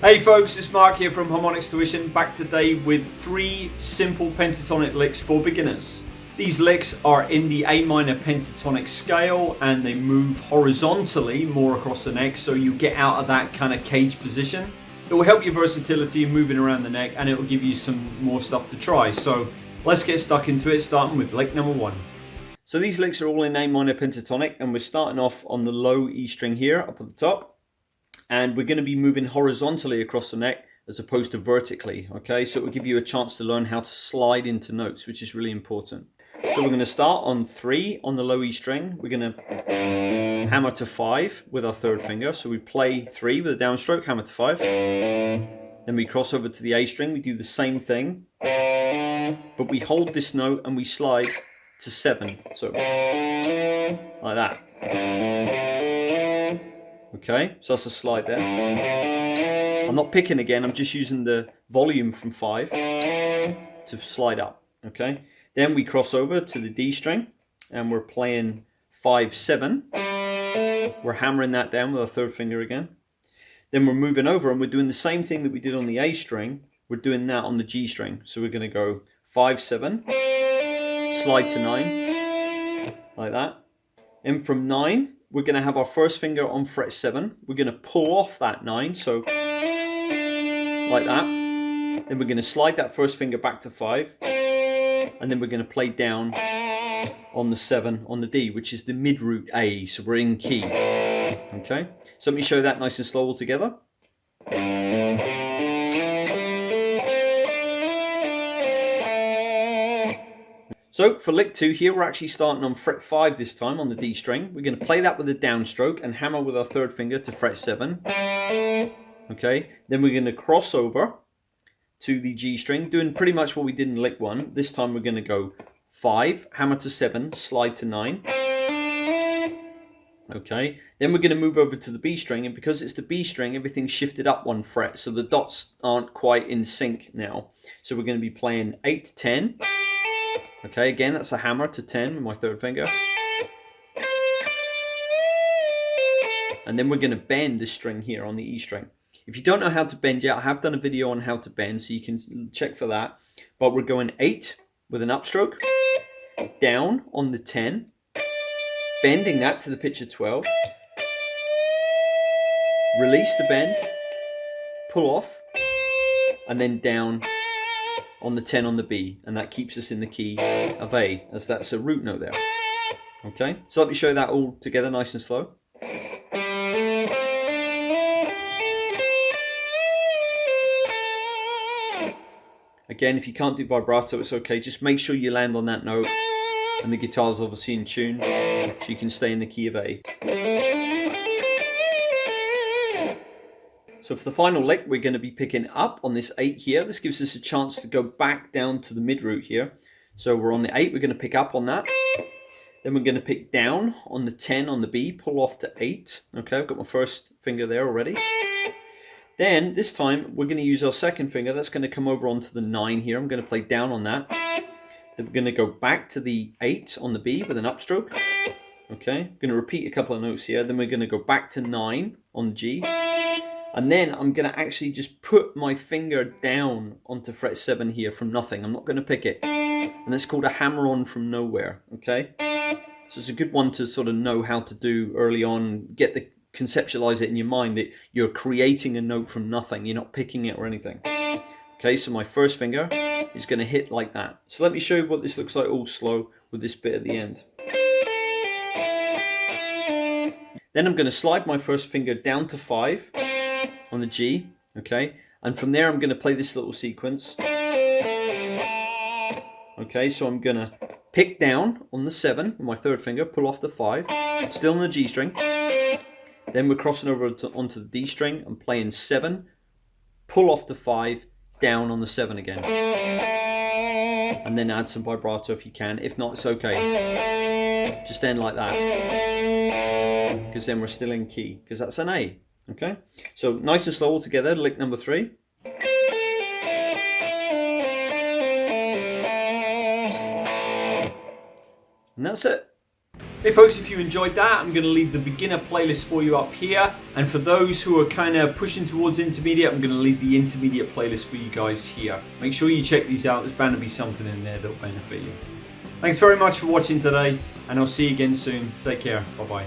Hey folks, it's Mark here from Harmonix Tuition, back today with 3 simple pentatonic licks for beginners. These licks are in the A minor pentatonic scale and they move horizontally more across the neck, so you get out of that kind of cage position. It will help your versatility in moving around the neck and it will give you some more stuff to try. So let's get stuck into it, starting with lick number 1. So these licks are all in A minor pentatonic and we're starting off on the low E string here up at the top. And we're going to be moving horizontally across the neck as opposed to vertically, okay? So it will give you a chance to learn how to slide into notes, which is really important. So we're going to start on 3 on the low E string. We're going to hammer to 5 with our third finger. So we play 3 with a downstroke, hammer to 5. Then we cross over to the A string. We do the same thing, but we hold this note and we slide to 7. So like that. Okay, so that's a slide there. I'm not picking again, I'm just using the volume from 5 to slide up. Okay, then we cross over to the D string and we're playing 5, 7. We're hammering that down with our third finger again. Then we're moving over and we're doing the same thing that we did on the A string. We're doing that on the G string. So we're going to go 5, 7, slide to 9, like that. And from 9, we're going to have our first finger on fret 7. We're going to pull off that 9, so like that. Then we're going to slide that first finger back to 5. And then we're going to play down on the 7 on the D, which is the mid root A, so we're in key. Okay, so let me show that nice and slow all together. So for lick 2 here, we're actually starting on fret 5 this time on the D string. We're going to play that with a downstroke and hammer with our third finger to fret 7. Okay, then we're going to cross over to the G string, doing pretty much what we did in lick 1. This time we're going to go 5, hammer to 7, slide to 9. Okay, then we're going to move over to the B string, and because it's the B string, everything's shifted up 1 fret, so the dots aren't quite in sync now. So we're going to be playing 8, 10. Okay, again, that's a hammer to 10 with my third finger. And then we're going to bend this string here on the E string. If you don't know how to bend yet, I have done a video on how to bend, so you can check for that. But we're going 8 with an upstroke, down on the 10, bending that to the pitch of 12, release the bend, pull off, and then down on the 10 on the B, and that keeps us in the key of A, as that's a root note there. Okay, so let me show that all together nice and slow. Again, if you can't do vibrato, it's okay, just make sure you land on that note and the guitar's obviously in tune, so you can stay in the key of A. So for the final lick, we're going to be picking up on this 8 here. This gives us a chance to go back down to the mid root here. So we're on the 8, we're going to pick up on that. Then we're going to pick down on the 10 on the B, pull off to 8. Okay, I've got my first finger there already. Then this time we're going to use our second finger. That's going to come over onto the 9 here. I'm going to play down on that. Then we're going to go back to the 8 on the B with an upstroke. Okay, I'm going to repeat a couple of notes here. Then we're going to go back to 9 on the G. And then I'm going to actually just put my finger down onto fret 7 here from nothing. I'm not going to pick it. And that's called a hammer on from nowhere. Okay, so it's a good one to sort of know how to do early on. Conceptualize it in your mind that you're creating a note from nothing. You're not picking it or anything. Okay, so my first finger is going to hit like that. So let me show you what this looks like all slow with this bit at the end. Then I'm going to slide my first finger down to 5 on the G, okay, and from there I'm going to play this little sequence. Okay, so I'm going to pick down on the 7 with my third finger, pull off the 5, still on the G string. Then we're crossing over onto the D string and playing 7, pull off the 5, down on the 7 again. And then add some vibrato if you can. If not, it's okay. Just end like that. Because then we're still in key, because that's an A. Okay, so nice and slow all together, lick number 3. And that's it. Hey folks, if you enjoyed that, I'm going to leave the beginner playlist for you up here. And for those who are kind of pushing towards intermediate, I'm going to leave the intermediate playlist for you guys here. Make sure you check these out. There's bound to be something in there that'll benefit you. Thanks very much for watching today, and I'll see you again soon. Take care. Bye-bye.